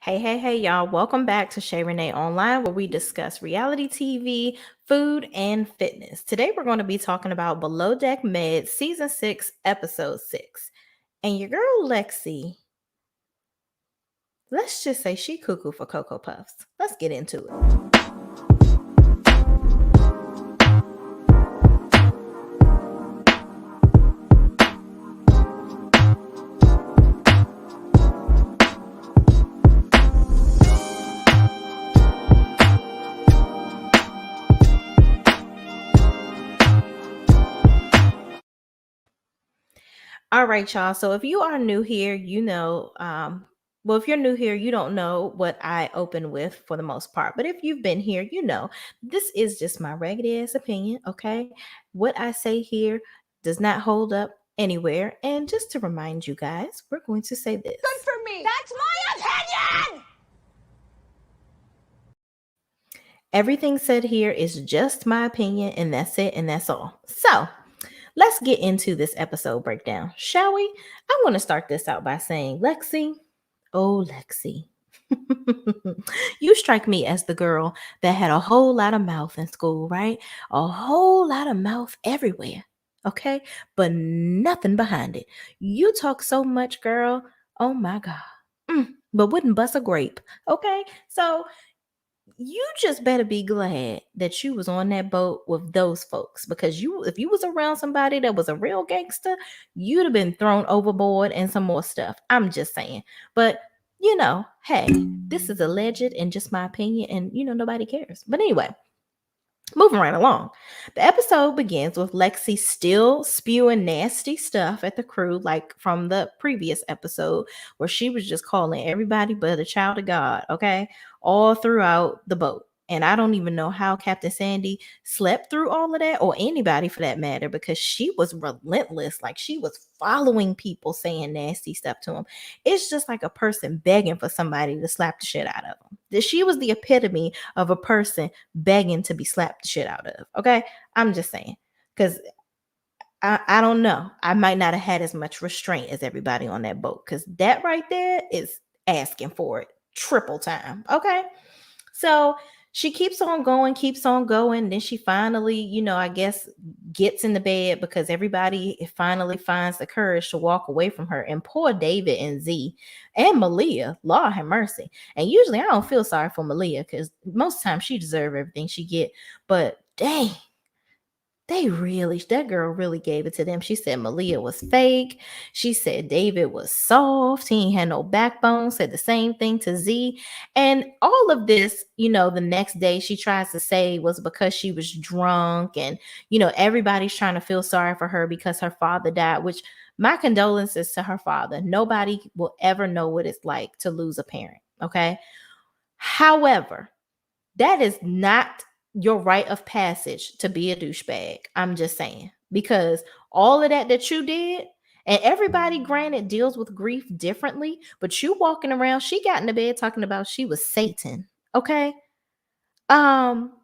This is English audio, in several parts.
Hey, y'all. Welcome back to Shay Renee Online, where we discuss reality TV, food, and fitness. Today, we're going to be talking about Below Deck Med Season 6, Episode 6. And your girl, Lexi, let's just say she cuckoo for Cocoa Puffs. Let's get into it. All right, y'all. So if you are new here, if you're new here, you don't know what I open with for the most part. But if you've been here, this is just my regular ass opinion, okay? What I say here does not hold up anywhere. And just to remind you guys, we're going to say this. Good for me. That's my opinion. Everything said here is just my opinion, and that's it, and that's all. So let's get into this episode breakdown, shall we? I want to start this out by saying, Lexi, oh, Lexi, you strike me as the girl that had a whole lot of mouth in school, right? A whole lot of mouth everywhere, okay? But nothing behind it. You talk so much, girl. Oh my God. But wouldn't bust a grape, okay? So you just better be glad that you was on that boat with those folks, because if you was around somebody that was a real gangster, you'd have been thrown overboard and some more stuff. I'm just saying. But hey, this is alleged and just my opinion, and nobody cares. But anyway, moving right along. The episode begins with Lexi still spewing nasty stuff at the crew, like from the previous episode, where she was just calling everybody but a child of God, okay? All throughout the boat. And I don't even know how Captain Sandy slept through all of that, or anybody for that matter, because she was relentless. Like, she was following people saying nasty stuff to them. It's just like a person begging for somebody to slap the shit out of them. She was the epitome of a person begging to be slapped the shit out of. Okay. I'm just saying. Because I don't know. I might not have had as much restraint as everybody on that boat. Because that right there is asking for it triple time. Okay. So she keeps on going. Then she finally, I guess, gets in the bed because everybody finally finds the courage to walk away from her. And poor David and Z and Malia, Lord have mercy. And usually I don't feel sorry for Malia because most of the time she deserves everything she get. But dang, that girl really gave it to them. She said Malia was fake. She said David was soft. He ain't had no backbone. Said the same thing to Z. And all of this, the next day she tries to say was because she was drunk. And, everybody's trying to feel sorry for her because her father died, which my condolences to her father. Nobody will ever know what it's like to lose a parent. Okay. However, that is not your rite of passage to be a douchebag. I'm just saying. Because all of that you did, and everybody, granted, deals with grief differently, but you walking around, she got into bed talking about she was Satan. Okay? Um,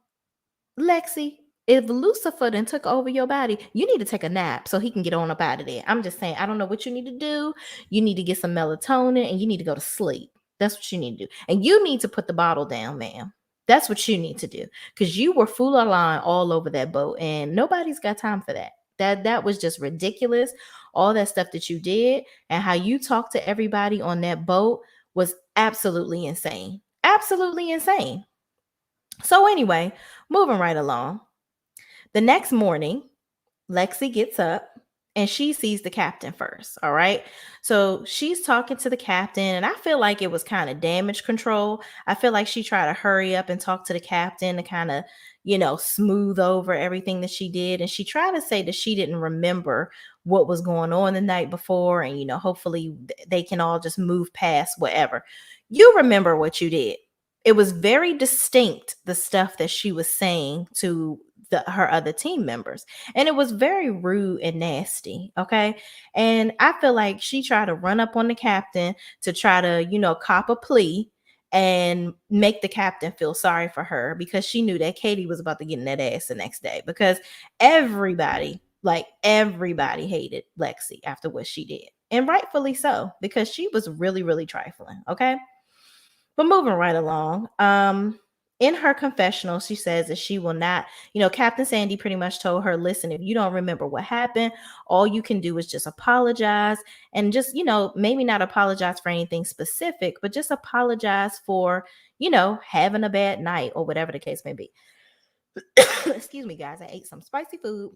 Lexi, if Lucifer then took over your body, you need to take a nap so he can get on up out of there. I'm just saying, I don't know what you need to do. You need to get some melatonin and you need to go to sleep. That's what you need to do. And you need to put the bottle down, ma'am. That's what you need to do. Because you were full of line all over that boat, and nobody's got time for that. That was just ridiculous. All that stuff that you did and how you talked to everybody on that boat was absolutely insane. Absolutely insane. So anyway, moving right along. The next morning, Lexi gets up and she sees the captain first. All right. So she's talking to the captain, and I feel like it was kind of damage control. I feel like she tried to hurry up and talk to the captain to kind of, smooth over everything that she did. And she tried to say that she didn't remember what was going on the night before. And, hopefully they can all just move past whatever. You remember what you did. It was very distinct, the stuff that she was saying to her other team members. And it was very rude and nasty. Okay. And I feel like she tried to run up on the captain to try to, cop a plea and make the captain feel sorry for her, because she knew that Katie was about to get in that ass the next day, because everybody, like everybody, hated Lexi after what she did. And rightfully so, because she was really, really trifling. Okay. But moving right along, in her confessional, she says that she will not, Captain Sandy pretty much told her, listen, if you don't remember what happened, all you can do is just apologize and just, maybe not apologize for anything specific, but just apologize for, having a bad night or whatever the case may be. Excuse me, guys. I ate some spicy food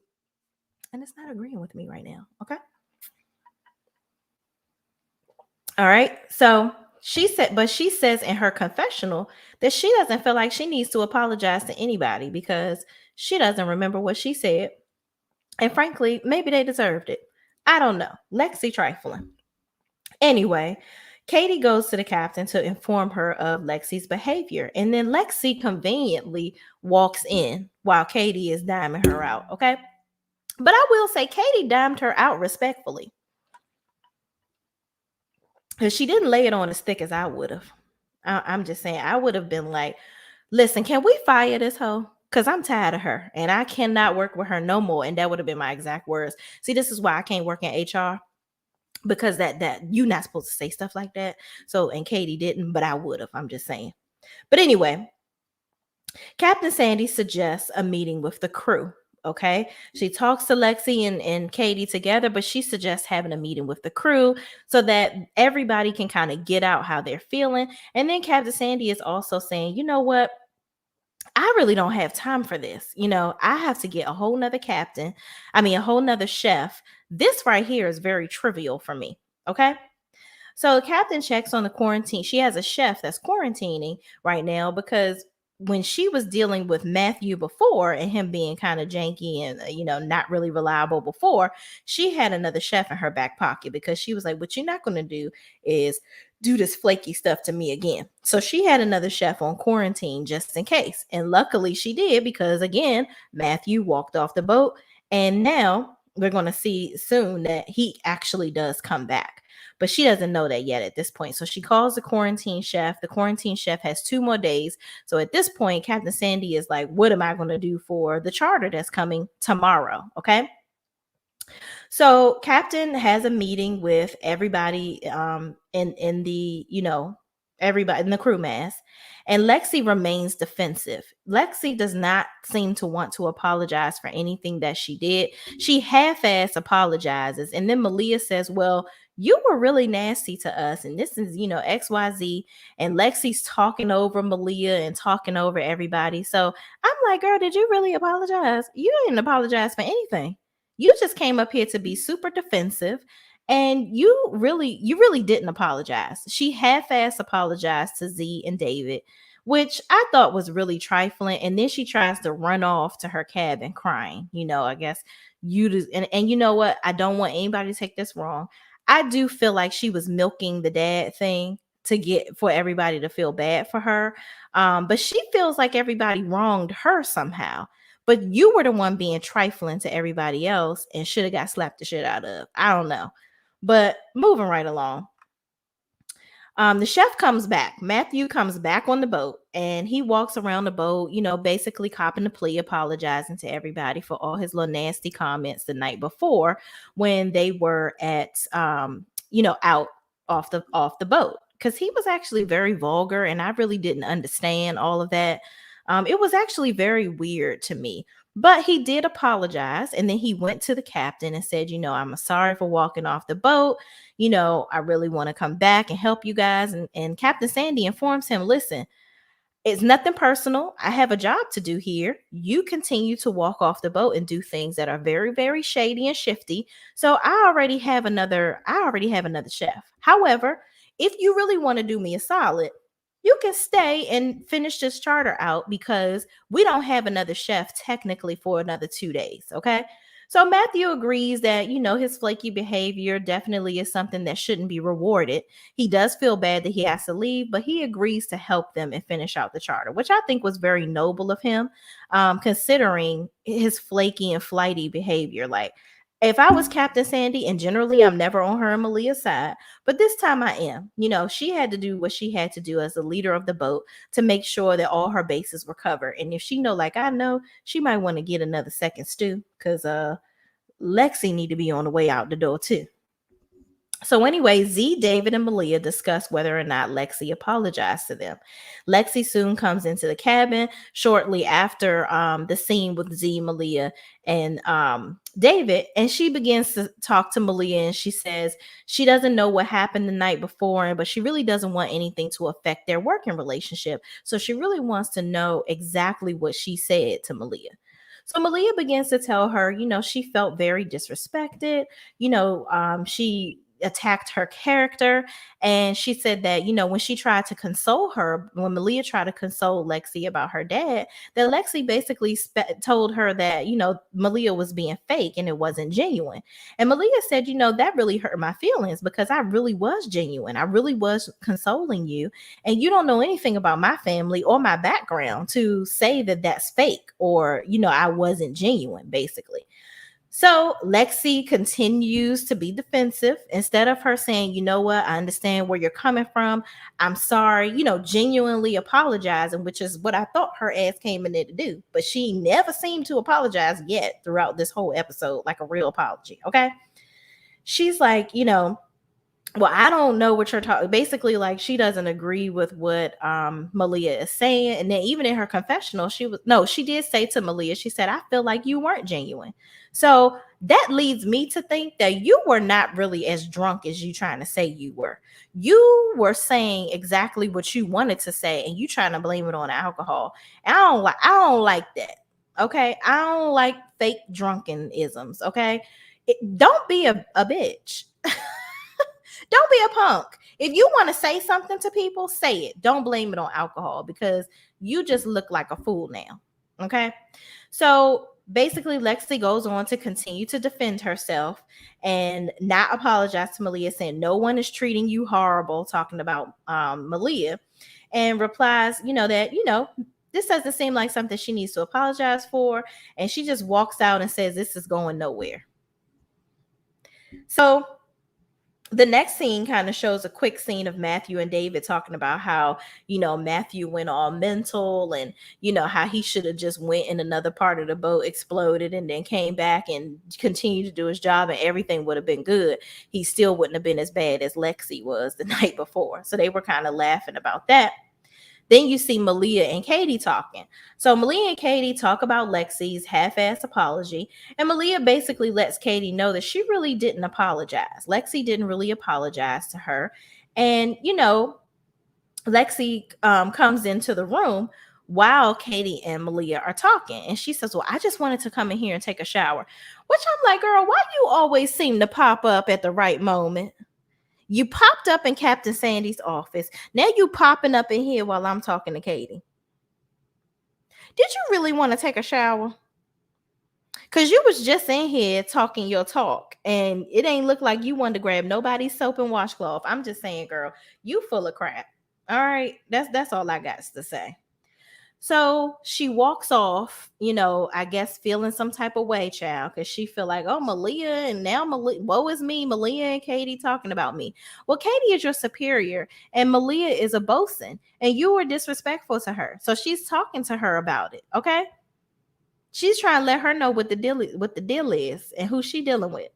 and it's not agreeing with me right now. Okay. All right. So she says in her confessional that she doesn't feel like she needs to apologize to anybody because she doesn't remember what she said. And frankly, maybe they deserved it. I don't know. Lexi trifling. Anyway, Katie goes to the captain to inform her of Lexi's behavior. And then Lexi conveniently walks in while Katie is diming her out. Okay. But I will say Katie dimed her out respectfully. Because she didn't lay it on as thick as I would have. I'm just saying, I would have been like, listen, can we fire this hoe? Because I'm tired of her and I cannot work with her no more. And that would have been my exact words. See, this is why I can't work in HR. Because that you're not supposed to say stuff like that. So, and Katie didn't, but I would have. I'm just saying. But anyway, Captain Sandy suggests a meeting with the crew. Okay. She talks to Lexi and Katie together, but she suggests having a meeting with the crew so that everybody can kind of get out how they're feeling. And then Captain Sandy is also saying, you know what? I really don't have time for this. I have to get a whole nother a whole nother chef. This right here is very trivial for me. Okay. So the captain checks on the quarantine. She has a chef that's quarantining right now because when she was dealing with Matthew before and him being kind of janky and not really reliable before, she had another chef in her back pocket because she was like, what you're not going to do is do this flaky stuff to me again. So she had another chef on quarantine just in case. And luckily she did because again, Matthew walked off the boat and now we're going to see soon that he actually does come back. But she doesn't know that yet at this point. So she calls the quarantine chef. The quarantine chef has 2 more days. So at this point, Captain Sandy is like, what am I going to do for the charter that's coming tomorrow? Okay. So Captain has a meeting with everybody in the, everybody in the crew mass. And Lexi remains defensive. Lexi does not seem to want to apologize for anything that she did. She half-ass apologizes. And then Malia says, well, you were really nasty to us. And this is, XYZ. And Lexi's talking over Malia and talking over everybody. So I'm like, girl, did you really apologize? You didn't apologize for anything. You just came up here to be super defensive. And you really didn't apologize. She half-ass apologized to Z and David, which I thought was really trifling. And then she tries to run off to her cabin crying. I guess you just, and you know what? I don't want anybody to take this wrong. I do feel like she was milking the dad thing to get for everybody to feel bad for her. But she feels like everybody wronged her somehow. But you were the one being trifling to everybody else and should have got slapped the shit out of. I don't know. But moving right along. The chef comes back. Matthew comes back on the boat and he walks around the boat, basically copping the plea, apologizing to everybody for all his little nasty comments the night before when they were at, out off the boat. Because he was actually very vulgar and I really didn't understand all of that. It was actually very weird to me. But he did apologize. And then he went to the captain and said, I'm sorry for walking off the boat. I really want to come back and help you guys. And Captain Sandy informs him, listen, it's nothing personal. I have a job to do here. You continue to walk off the boat and do things that are very, very shady and shifty. So I already have another chef. However, if you really want to do me a solid, you can stay and finish this charter out because we don't have another chef technically for another 2 days. Okay. So Matthew agrees that, his flaky behavior definitely is something that shouldn't be rewarded. He does feel bad that he has to leave, but he agrees to help them and finish out the charter, which I think was very noble of him, considering his flaky and flighty behavior. Like, if I was Captain Sandy, and generally I'm never on her and Malia's side, but this time I am. She had to do what she had to do as the leader of the boat to make sure that all her bases were covered. And if she know, like I know, she might want to get another second stew because Lexi need to be on the way out the door too. So anyway, Z, David, and Malia discuss whether or not Lexi apologized to them. Lexi soon comes into the cabin shortly after the scene with Z, Malia, and David, and she begins to talk to Malia, and she says she doesn't know what happened the night before, but she really doesn't want anything to affect their working relationship. So she really wants to know exactly what she said to Malia. So Malia begins to tell her, she felt very disrespected. She attacked her character. And she said that, when she tried to console her, when Malia tried to console Lexi about her dad, that Lexi basically told her that, Malia was being fake and it wasn't genuine. And Malia said, that really hurt my feelings because I really was genuine. I really was consoling you. And you don't know anything about my family or my background to say that that's fake or, I wasn't genuine, basically. So Lexi continues to be defensive instead of her saying, you know what, I understand where you're coming from. I'm sorry, genuinely apologizing, which is what I thought her ass came in there to do. But she never seemed to apologize yet throughout this whole episode, like a real apology. Okay. She's like, well, I don't know what you're talking. Basically, like she doesn't agree with what Malia is saying. And then even in her confessional, she did say to Malia, she said, I feel like you weren't genuine. So that leads me to think that you were not really as drunk as you trying to say you were. You were saying exactly what you wanted to say, and you trying to blame it on alcohol. And I don't like that. Okay, I don't like fake drunkenisms. Okay, don't be a bitch. Don't be a punk. If you want to say something to people, say it. Don't blame it on alcohol because you just look like a fool now. Okay. So basically, Lexi goes on to continue to defend herself and not apologize to Malia, saying no one is treating you horrible, talking about Malia, and replies, that, this doesn't seem like something she needs to apologize for. And she just walks out and says, this is going nowhere. So the next scene kind of shows a quick scene of Matthew and David talking about how, Matthew went all mental and, how he should have just went in another part of the boat, exploded, and then came back and continued to do his job and everything would have been good. He still wouldn't have been as bad as Lexi was the night before. So they were kind of laughing about that. Then you see Malia and Katie talking. So Malia and Katie talk about Lexi's half-assed apology. And Malia basically lets Katie know that she really didn't apologize. Lexi didn't really apologize to her. And, Lexi comes into the room while Katie and Malia are talking. And she says, well, I just wanted to come in here and take a shower. Which I'm like, girl, why do you always seem to pop up at the right moment? You popped up in Captain Sandy's office. Now you popping up in here while I'm talking to Katie. Did you really want to take a shower? Because you was just in here talking your talk. And it ain't look like you wanted to grab nobody's soap and washcloth. I'm just saying, girl, you full of crap. All right. That's all I got to say. So she walks off, I guess feeling some type of way, child, because she feel like, oh, Malia, and now Malia, woe is me, Malia and Katie talking about me. Well, Katie is your superior, and Malia is a bosun, and you were disrespectful to her. So she's talking to her about it, okay? She's trying to let her know what the deal is and who she dealing with.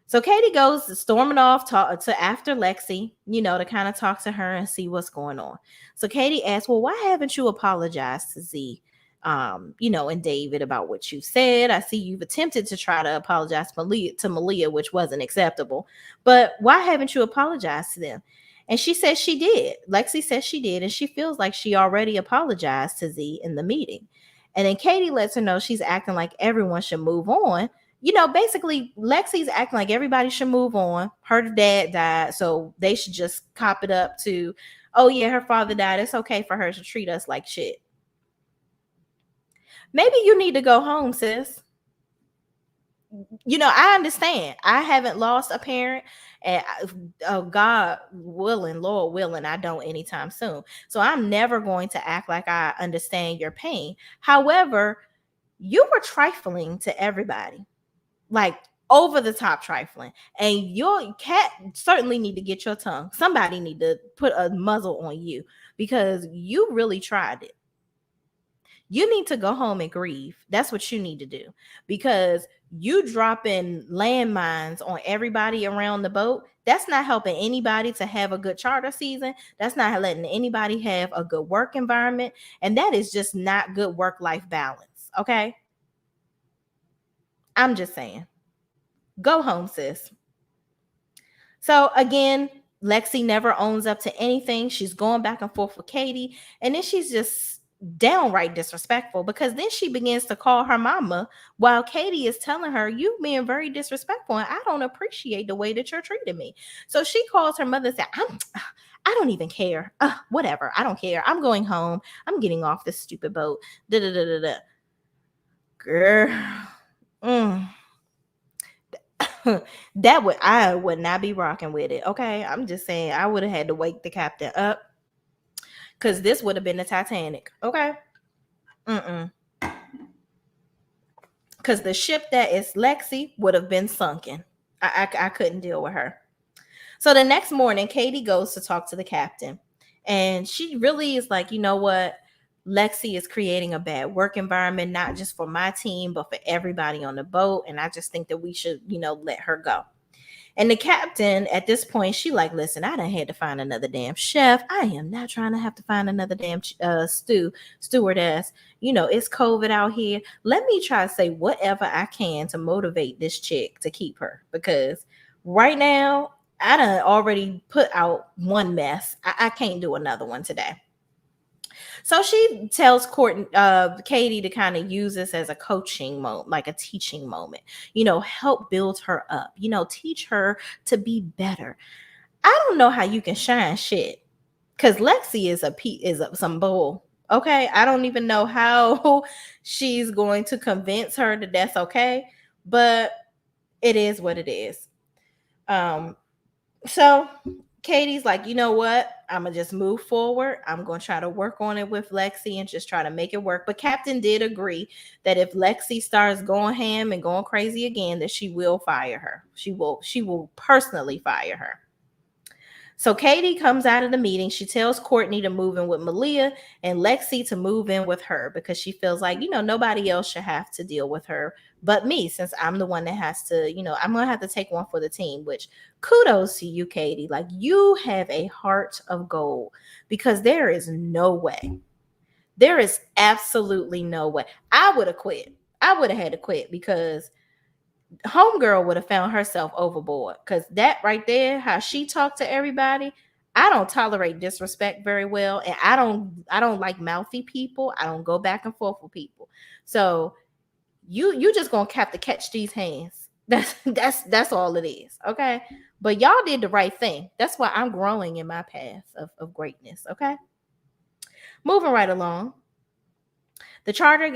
So Katie goes storming off to after Lexi, to kind of talk to her and see what's going on. So Katie asks, well, why haven't you apologized to Z, and David about what you said? I see you've attempted to try to apologize to Malia, which wasn't acceptable. But why haven't you apologized to them? And she says she did. Lexi says she did. And she feels like she already apologized to Z in the meeting. And then Katie lets her know she's acting like everyone should move on. Basically, Lexi's acting like everybody should move on. Her dad died, so they should just cop it up to, oh, yeah, her father died. It's okay for her to treat us like shit. Maybe you need to go home, sis. I understand. I haven't lost a parent, and God willing, Lord willing, I don't anytime soon. So I'm never going to act like I understand your pain. However, you were trifling to everybody. Like over the top trifling, and your cat certainly need to get your tongue. Somebody need to put a muzzle on you because you really tried it. You need to go home and grieve. That's what you need to do because You dropping landmines on everybody around the boat, that's not helping anybody to have a good charter season. That's not letting anybody have a good work environment. And that is just not good work-life balance. Okay. I'm just saying. Go home, sis. So again, Lexi never owns up to anything. She's going back and forth with Katie. And then she's just downright disrespectful, because then she begins to call her mama while Katie is telling her, "You being very disrespectful and I don't appreciate the way that you're treating me." So she calls her mother and says, I don't even care. Whatever. I don't care. I'm going home. I'm getting off this stupid boat. Da da da da da. Girl. I would not be rocking with it. Okay. I'm just saying, I would have had to wake the captain up, because this would have been the Titanic. Okay. Because the ship that is Lexi would have been sunken. I couldn't deal with her. So the next morning, Katie goes to talk to the captain, and she really is like, you know what? Lexi is creating a bad work environment, not just for my team, but for everybody on the boat. And I just think that we should, let her go. And the captain, at this point, she like, "Listen, I done had to find another damn chef. I am not trying to have to find another damn stewardess. It's COVID out here. Let me try to say whatever I can to motivate this chick to keep her, because right now I done already put out one mess. I can't do another one today." So she tells Katie to kind of use this as a coaching moment, like a teaching moment, help build her up, teach her to be better. I don't know how you can shine shit, because Lexi is some bull. Okay. I don't even know how she's going to convince her that that's okay, but it is what it is. So Katie's like, "You know what? I'm going to just move forward. I'm going to try to work on it with Lexi and just try to make it work." But Captain did agree that if Lexi starts going ham and going crazy again, that she will fire her. She will personally fire her. So Katie comes out of the meeting. She tells Courtney to move in with Malia and Lexi to move in with her, because she feels like, nobody else should have to deal with her but me, since I'm the one that has to, I'm going to have to take one for the team, which kudos to you, Katie. Like, you have a heart of gold, because there is no way. There is absolutely no way. I would have quit. I would have had to quit, because homegirl would have found herself overboard, because that right there, how she talked to everybody. I don't tolerate disrespect very well, and I don't like mouthy people. I don't go back and forth with people. So you just gonna have to catch these hands. That's all it is. Okay. But y'all did the right thing. That's why I'm growing in my path of greatness. Okay. Moving right along. The charter,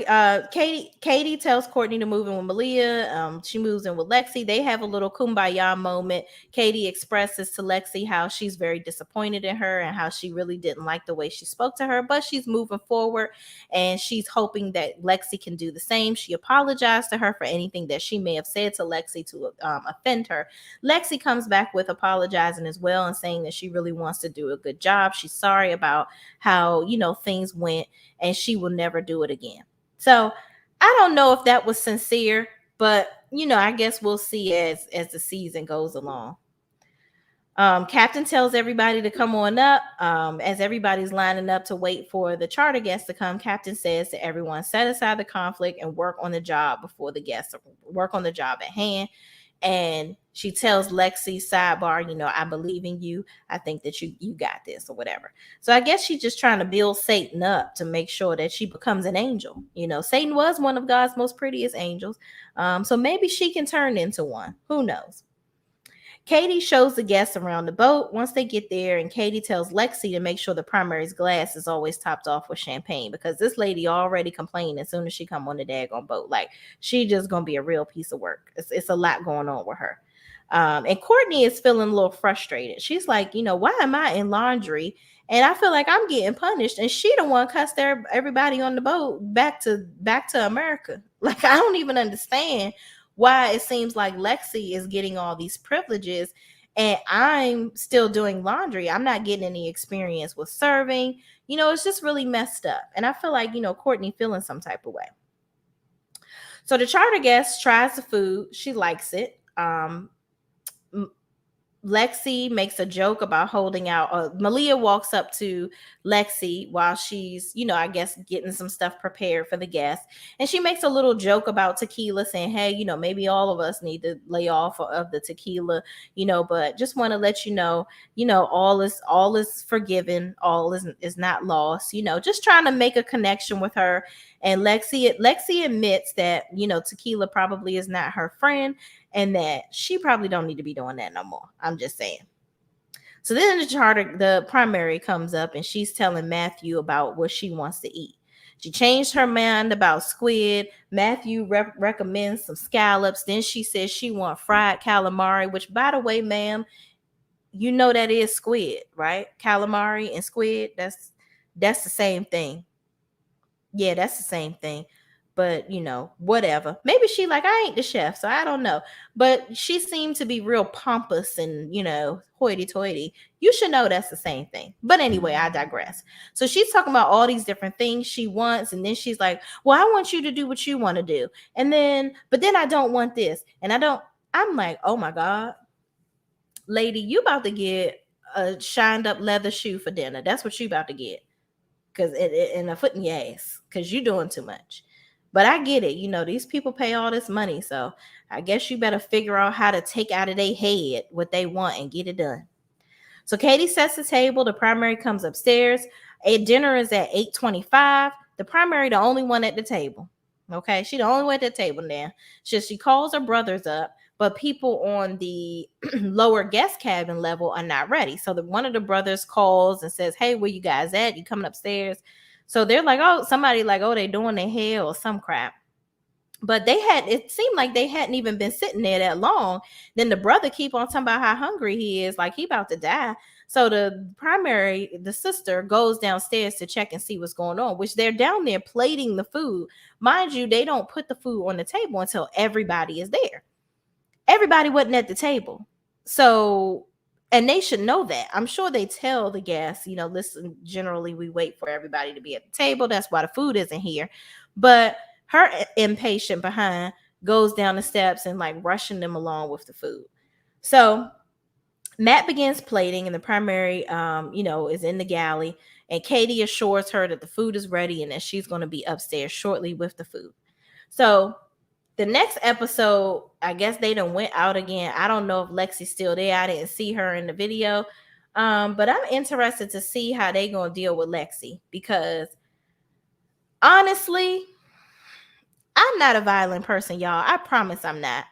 Katie tells Courtney to move in with Malia. She moves in with Lexi. They have a little kumbaya moment. Katie expresses to Lexi how she's very disappointed in her and how she really didn't like the way she spoke to her, but she's moving forward and she's hoping that Lexi can do the same. She apologized to her for anything that she may have said to Lexi to offend her. Lexi comes back with apologizing as well and saying that she really wants to do a good job. She's sorry about how, things went, and she will never do it again. So I don't know if that was sincere, but I guess we'll see as the season goes along. Captain tells everybody to come on up. As everybody's lining up to wait for the charter guests to come, Captain says to everyone, set aside the conflict and work on the job before the guests, work on the job at hand. And she tells Lexi, sidebar, I believe in you. I think that you got this, or whatever. So I guess she's just trying to build Satan up to make sure that she becomes an angel. Satan was one of God's most prettiest angels. So maybe she can turn into one. Who knows? Katie shows the guests around the boat once they get there, and Katie tells Lexi to make sure the primary's glass is always topped off with champagne, because this lady already complained as soon as she come on the daggone boat. Like, she just gonna be a real piece of work. It's a lot going on with her. And Courtney is feeling a little frustrated. She's like, why am I in laundry? And I feel like I'm getting punished, and she the one cussed everybody on the boat back to America. Like, I don't even understand why it seems like Lexi is getting all these privileges and I'm still doing laundry. I'm not getting any experience with serving. It's just really messed up. And I feel like, Courtney feeling some type of way. So the charter guest tries the food. She likes it. Lexi makes a joke about holding out. Malia walks up to Lexi while she's, I guess getting some stuff prepared for the guests. And she makes a little joke about tequila, saying, hey, maybe all of us need to lay off of the tequila, but just want to let you know, all is forgiven. All is not lost, just trying to make a connection with her. And Lexi admits that, tequila probably is not her friend, and that she probably don't need to be doing that no more. I'm just saying. So then the primary comes up and she's telling Matthew about what she wants to eat. She changed her mind about squid. Matthew recommends some scallops. Then she says she wants fried calamari, which, by the way, ma'am, that is squid, right? Calamari and squid, that's the same thing. Yeah, that's the same thing. But, whatever. Maybe she I ain't the chef, so I don't know. But she seemed to be real pompous and, hoity-toity. You should know that's the same thing. But anyway, I digress. So she's talking about all these different things she wants. And then she's like, well, I want you to do what you want to do. But then I don't want this. I'm like, oh my God. Lady, you about to get a shined up leather shoe for dinner. That's what you about to get. And a foot in your ass, because you're doing too much. But I get it. These people pay all this money. So I guess you better figure out how to take out of their head what they want and get it done. So Katie sets the table. The primary comes upstairs. Dinner is at 8:25. The primary, the only one at the table. Okay. She the only one at the table now. She calls her brothers up, but people on the lower guest cabin level are not ready. So one of the brothers calls and says, hey, where you guys at? You coming upstairs? So they're like, oh, somebody they doing their hair or some crap. But it seemed like they hadn't even been sitting there that long. Then the brother keep on talking about how hungry he is, like he about to die. So the sister goes downstairs to check and see what's going on, which they're down there plating the food. Mind you, they don't put the food on the table until everybody is there. Everybody wasn't at the table. So, and they should know that. I'm sure they tell the guests, listen, generally we wait for everybody to be at the table. That's why the food isn't here. But her impatient behind goes down the steps and rushing them along with the food. So Matt begins plating, and the primary, is in the galley. And Katie assures her that the food is ready and that she's going to be upstairs shortly with the food. So the next episode, I guess they done went out again. I don't know if Lexi's still there. I didn't see her in the video. But I'm interested to see how they going to deal with Lexi, because honestly, I'm not a violent person, y'all. I promise I'm not.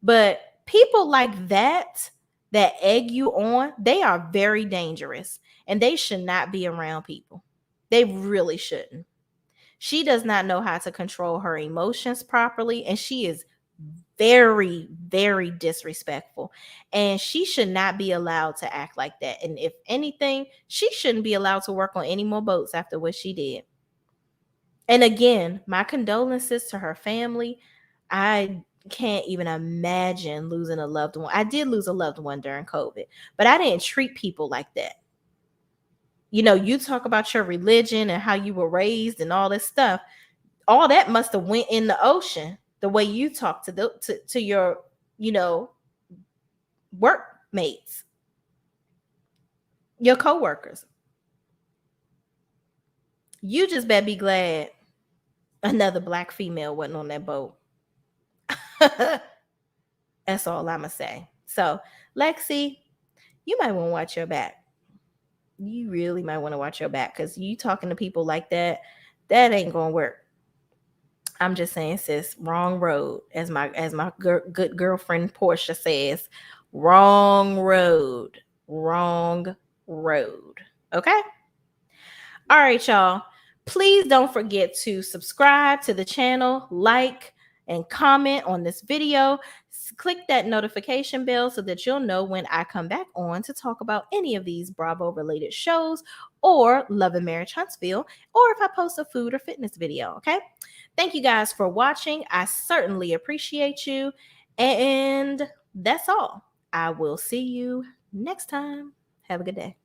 But people like that egg you on, they are very dangerous, and they should not be around people. They really shouldn't. She does not know how to control her emotions properly, and she is very, very disrespectful, and she should not be allowed to act like that. And if anything, she shouldn't be allowed to work on any more boats after what she did. And again, my condolences to her family. I can't even imagine losing a loved one. I did lose a loved one during COVID, but I didn't treat people like that. You talk about your religion and how you were raised and all this stuff. All that must have went in the ocean, the way you talk to your, workmates, your coworkers. You just better be glad another Black female wasn't on that boat. That's all I'm going to say. So, Lexi, you might want to watch your back. You really might want to watch your back, because you talking to people like that ain't going to work. I'm just saying, sis, wrong road. As my good girlfriend Portia says, wrong road. Okay? All right, y'all. Please don't forget to subscribe to the channel, like, and comment on this video. Click that notification bell so that you'll know when I come back on to talk about any of these Bravo related shows, or Love and Marriage Huntsville, or if I post a food or fitness video. Okay. Thank you guys for watching. I certainly appreciate you. And that's all. I will see you next time. Have a good day.